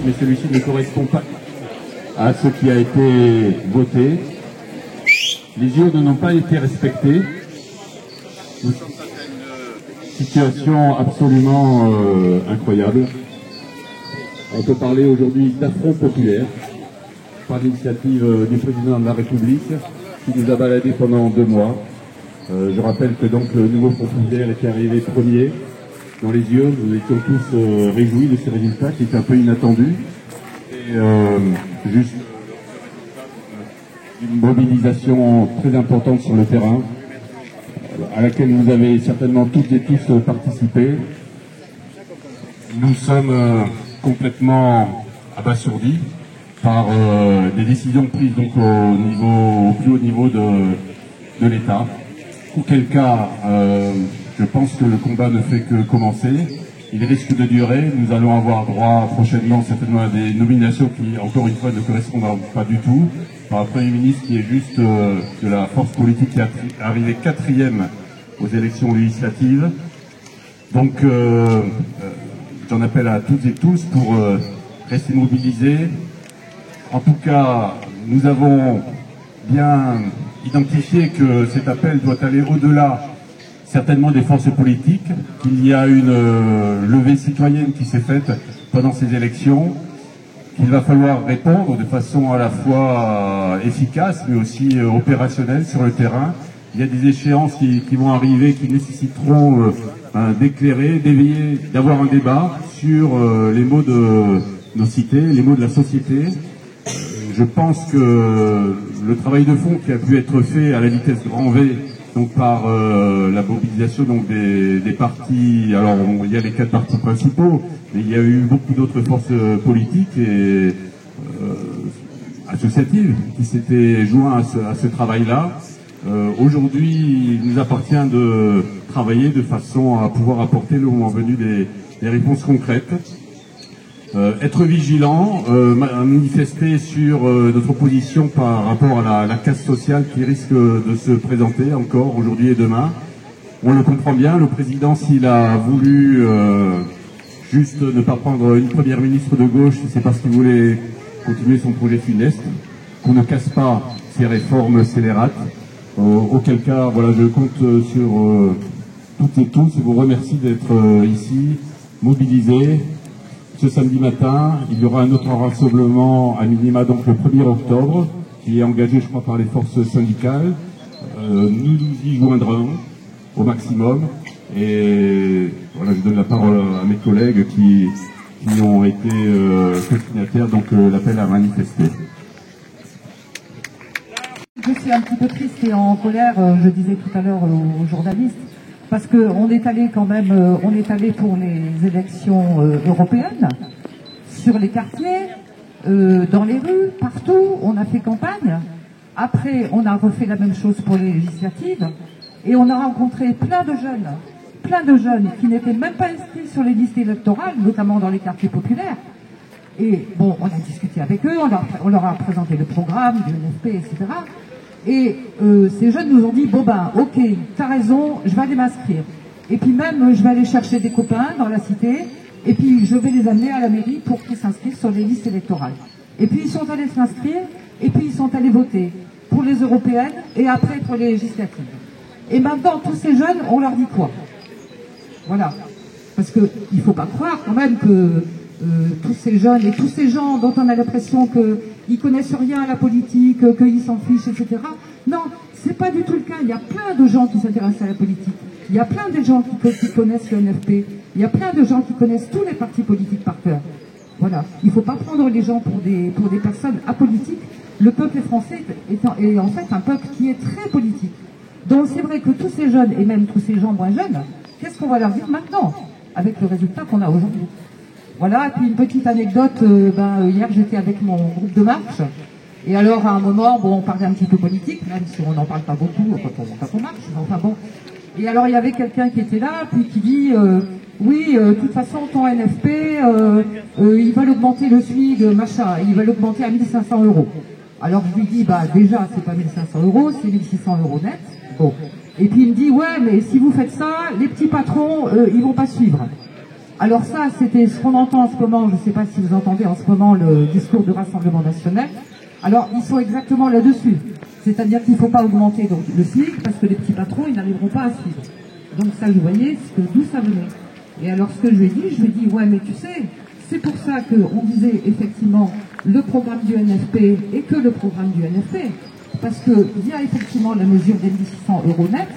mais celui-ci ne correspond pas à ce qui a été voté. Les urnes n'ont pas été respectées. Nous sommes face à une situation absolument incroyable. On peut parler aujourd'hui d'affront populaire par l'initiative du président de la République qui nous a baladés pendant 2 mois. Je rappelle que donc le nouveau Front populaire était arrivé premier dans les urnes. Nous étions tous réjouis de ce résultat qui était un peu inattendu. Et juste une mobilisation très importante sur le terrain à laquelle vous avez certainement toutes et tous participé. Nous sommes complètement abasourdis par des décisions prises donc au plus haut niveau de l'État. Auquel cas, je pense que le combat ne fait que commencer. Il risque de durer. Nous allons avoir droit prochainement certainement à des nominations qui, encore une fois, ne correspondront pas du tout. Par un Premier ministre qui est juste de la force politique qui est arrivé 4e aux élections législatives. Donc, j'en appelle à toutes et tous pour rester mobilisés. En tout cas, nous avons bien identifié que cet appel doit aller au-delà certainement des forces politiques, qu'il y a une levée citoyenne qui s'est faite pendant ces élections, qu'il va falloir répondre de façon à la fois efficace mais aussi opérationnelle sur le terrain. Il y a des échéances qui vont arriver qui nécessiteront d'éclairer, d'éveiller, d'avoir un débat sur les maux de nos cités, les maux de la société. Je pense que le travail de fond qui a pu être fait à la vitesse grand V, donc par la mobilisation donc des partis, alors il y a les 4 partis principaux, mais il y a eu beaucoup d'autres forces politiques et associatives qui s'étaient joints à ce travail-là. Aujourd'hui, il nous appartient de travailler de façon à pouvoir apporter le moment venu des réponses concrètes. Être vigilant, manifester sur notre position par rapport à la casse sociale qui risque de se présenter encore aujourd'hui et demain. On le comprend bien, le président, s'il a voulu juste ne pas prendre une première ministre de gauche, c'est parce qu'il voulait continuer son projet funeste, qu'on ne casse pas ces réformes scélérates. Auquel cas, voilà, je compte sur toutes et tous et vous remercie d'être ici, mobilisés. Ce samedi matin, il y aura un autre rassemblement à minima, donc le 1er octobre, qui est engagé, je crois, par les forces syndicales. Nous nous y joindrons au maximum. Et voilà, je donne la parole à mes collègues qui ont été co-signataires, donc l'appel à manifester. Je suis un petit peu triste et en colère, je disais tout à l'heure aux journalistes, parce qu'on est allé quand même, on est allé pour les élections européennes, sur les quartiers, dans les rues, partout, on a fait campagne. Après, on a refait la même chose pour les législatives, et on a rencontré plein de jeunes qui n'étaient même pas inscrits sur les listes électorales, notamment dans les quartiers populaires. Et bon, on a discuté avec eux, on leur a présenté le programme du NFP, etc. Et ces jeunes nous ont dit, bon ben, ok, t'as raison, je vais aller m'inscrire. Et puis même, je vais aller chercher des copains dans la cité, et puis je vais les amener à la mairie pour qu'ils s'inscrivent sur les listes électorales. Et puis ils sont allés s'inscrire, et puis ils sont allés voter pour les européennes, et après pour les législatives. Et maintenant, tous ces jeunes, on leur dit quoi? Voilà. Parce qu'il ne faut pas croire quand même que tous ces jeunes et tous ces gens dont on a l'impression qu'ils connaissent rien à la politique, qu'ils s'en fichent, etc. Non, c'est pas du tout le cas. Il y a plein de gens qui s'intéressent à la politique. Il y a plein de gens qui connaissent le NFP. Il y a plein de gens qui connaissent tous les partis politiques par cœur. Voilà. Il ne faut pas prendre les gens pour des personnes apolitiques. Le peuple français est en fait un peuple qui est très politique. Donc c'est vrai que tous ces jeunes, et même tous ces gens moins jeunes, qu'est-ce qu'on va leur dire maintenant, avec le résultat qu'on a aujourd'hui? Voilà, et puis une petite anecdote, hier j'étais avec mon groupe de marche, et alors à un moment, bon, on parlait un petit peu politique, même si on n'en parle pas beaucoup quand on marche, mais enfin bon. Et alors il y avait quelqu'un qui était là, puis qui dit, oui, de toute façon ton NFP, ils veulent augmenter le SMIC, machin, ils veulent augmenter à 1500 €. Alors je lui dis, bah déjà c'est pas 1500 €, c'est 1600 € net. Bon. Et puis il me dit, ouais, mais si vous faites ça, les petits patrons, ils vont pas suivre. Alors ça, c'était ce qu'on entend en ce moment, je ne sais pas si vous entendez en ce moment le discours du Rassemblement national. Alors, ils sont exactement là-dessus. C'est-à-dire qu'il ne faut pas augmenter donc, le SMIC parce que les petits patrons, ils n'arriveront pas à suivre. Donc ça, vous voyez d'où ça venait. Et alors, ce que je lui ai dit, ouais, mais tu sais, c'est pour ça qu'on disait effectivement le programme du NFP et que le programme du NFP. Parce qu'il y a effectivement la mesure des 1600 € net,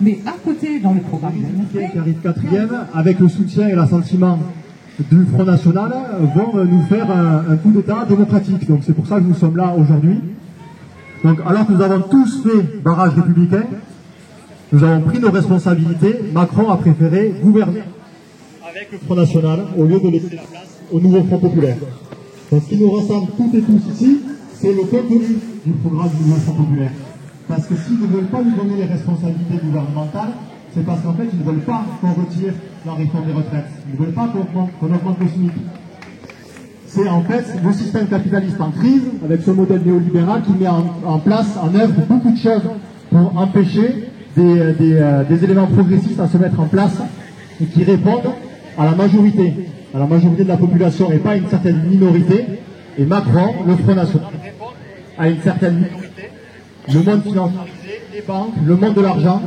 mais à côté, dans le programme du NFP... Qui arrive quatrième, avec le soutien et l'assentiment du Front National, vont nous faire un coup d'État démocratique. Donc c'est pour ça que nous sommes là aujourd'hui. Donc alors que nous avons tous fait barrage républicain, nous avons pris nos responsabilités. Macron a préféré gouverner avec le Front National au lieu de laisser la place au nouveau Front Populaire. Donc ce qui nous ressemble toutes et tous ici, c'est le contenu du programme du nouveau Front Populaire. Parce que s'ils ne veulent pas nous donner les responsabilités gouvernementales, c'est parce qu'en fait, ils ne veulent pas qu'on retire la réforme des retraites. Ils ne veulent pas qu'on augmente le SMIC. C'est en fait le système capitaliste en crise, avec ce modèle néolibéral qui met en place, en œuvre beaucoup de choses pour empêcher des éléments progressistes à se mettre en place et qui répondent à la majorité de la population et pas à une certaine minorité. Et Macron, le Front National, répond à une certaine minorité. Le monde financiarisé, les banques, le monde de l'argent,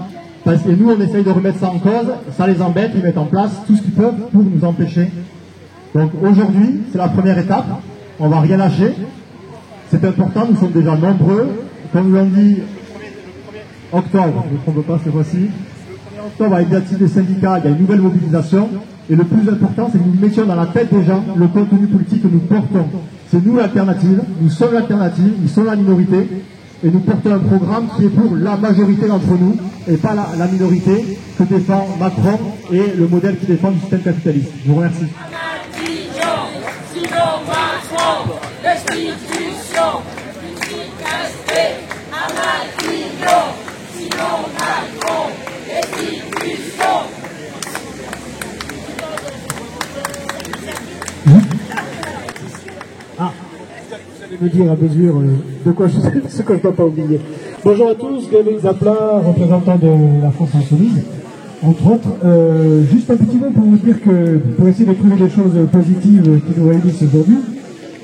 parce que nous on essaye de remettre ça en cause, ça les embête, ils mettent en place tout ce qu'ils peuvent pour nous empêcher. Donc aujourd'hui, c'est la première étape, on va rien lâcher, c'est important, nous sommes déjà nombreux, comme nous l'ont dit, le 1er octobre, je ne me trompe pas cette fois-ci, le 1er octobre avec l'initiative des syndicats, il y a une nouvelle mobilisation, et le plus important c'est que nous mettions dans la tête des gens le contenu politique que nous portons. C'est nous l'alternative, nous sommes l'alternative, ils sont la minorité, et nous portons un programme qui est pour la majorité d'entre nous et pas la minorité que défend Macron et le modèle qui défend le système capitaliste. Je vous remercie. Me dire à mesure de quoi ce que je ne dois pas oublier. Bonjour à tous, Gaël Zapla, représentant de la France Insoumise, entre autres. Juste un petit mot pour vous dire que, pour essayer de trouver des choses positives qui nous réunissent aujourd'hui,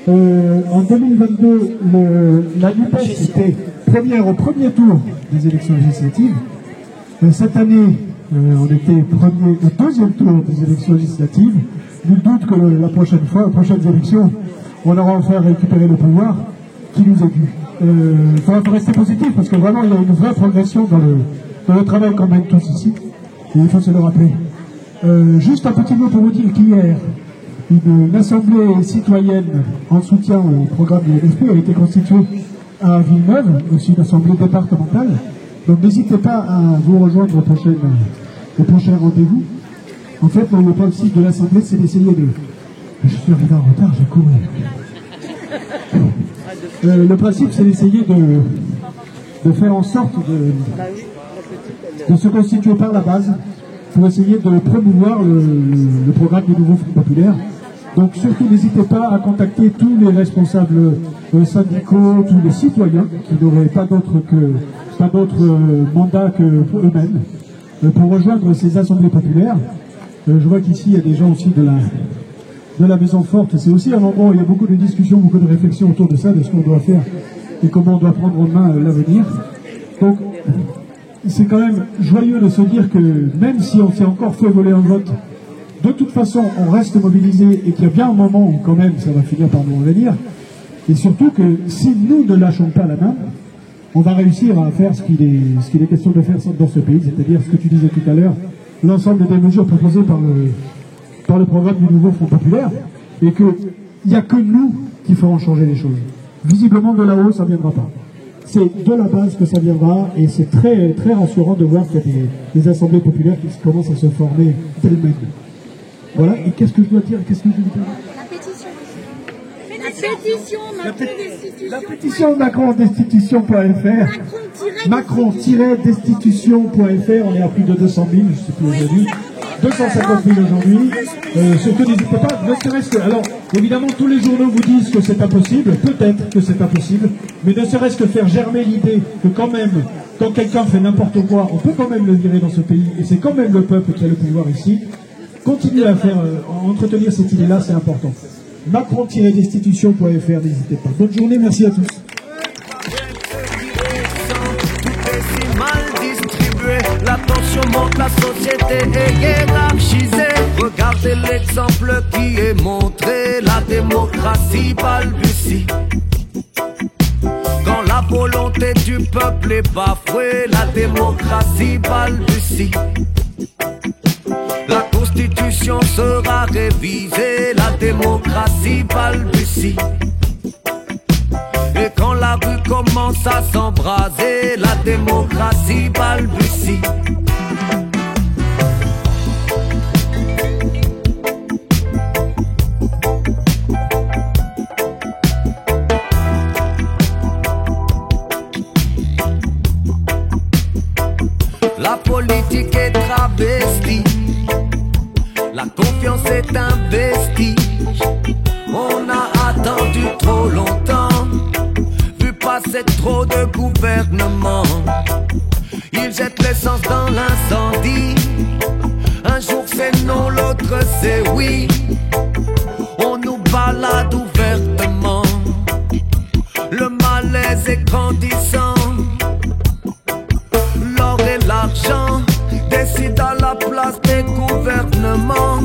en 2022, la NUPES était première au premier tour des élections législatives. Cette année, on était premier au deuxième tour des élections législatives. Nul doute que la prochaine fois, aux prochaines élections, on aura enfin récupéré le pouvoir qui nous est dû. Il faut rester positif parce que vraiment il y a une vraie progression dans le travail qu'on mène tous ici. Et il faut se le rappeler. Juste un petit mot pour vous dire qu'hier, une assemblée citoyenne en soutien au programme du NFP a été constituée à Villeneuve, aussi une assemblée départementale. Donc n'hésitez pas à vous rejoindre au prochain rendez-vous. En fait, le principe de l'assemblée, c'est d'essayer de... Je suis arrivé en retard, j'ai couru. Le principe, c'est d'essayer de faire en sorte de se constituer par la base pour essayer de promouvoir le programme du nouveau Front Populaire. Donc surtout, n'hésitez pas à contacter tous les responsables syndicaux, tous les citoyens qui n'auraient pas d'autre mandat que eux-mêmes pour rejoindre ces assemblées populaires. Je vois qu'ici, il y a des gens aussi de la Maison Forte. C'est aussi un endroit où il y a beaucoup de discussions, beaucoup de réflexions autour de ça, de ce qu'on doit faire et comment on doit prendre en main l'avenir. Donc, c'est quand même joyeux de se dire que même si on s'est encore fait voler un vote, de toute façon, on reste mobilisé et qu'il y a bien un moment où quand même ça va finir par nous revenir. Et surtout que si nous ne lâchons pas la main, on va réussir à faire ce qu'il est question de faire dans ce pays, c'est-à-dire ce que tu disais tout à l'heure, l'ensemble des mesures proposées par le programme du nouveau Front Populaire, et qu'il n'y a que nous qui ferons changer les choses. Visiblement de là-haut, ça ne viendra pas. C'est de la base que ça viendra, et c'est très, très rassurant de voir qu'il y a des assemblées populaires qui commencent à se former d'elles-mêmes. Voilà, et qu'est-ce que je dois dire? Qu'est-ce que je dois dire? La pétition Macron-destitution.fr. Macron-destitution.fr. On est à plus de 200 000, je ne sais plus aujourd'hui. 250 000 aujourd'hui. Surtout n'hésitez pas, ne serait-ce que... Alors, évidemment, tous les journaux vous disent que c'est impossible. Peut-être que c'est impossible. Mais ne serait-ce que faire germer l'idée que quand même, quand quelqu'un fait n'importe quoi, on peut quand même le virer dans ce pays. Et c'est quand même le peuple qui a le pouvoir ici. continuer à faire, entretenir cette idée-là, c'est important. Macron-destitution.fr, n'hésitez pas. Bonne journée, merci à tous. La tension monte, la société est hiérarchisée. Regardez l'exemple qui est montré, la démocratie balbutie. Quand la volonté du peuple est bafouée, la démocratie balbutie. La constitution sera révisée, la démocratie balbutie. Et quand la rue commence à s'embraser, la démocratie balbutie. La politique est travestie, la confiance est un vestige. On a attendu trop longtemps, vu passer trop de gouvernements. Ils jettent l'essence dans l'incendie, un jour c'est non, l'autre c'est oui. On nous balade ouvertement, le malaise est grandissant. L'or et l'argent décident à la place des gouvernements.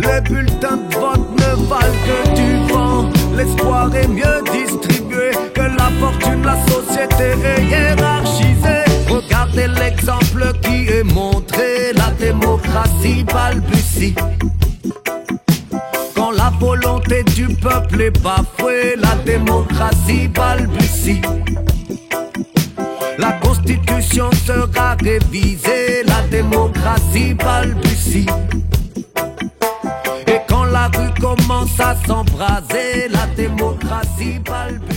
Les bulletins de vote ne valent que du vent. L'espoir est mieux distribué que la fortune, la société est hiérarchisée. Regardez l'exemple qui est montré, la démocratie balbutie. Quand la volonté du peuple est bafouée, la démocratie balbutie. La constitution sera révisée, la démocratie balbutie. Et quand la rue commence à s'embraser, la démocratie balbutie.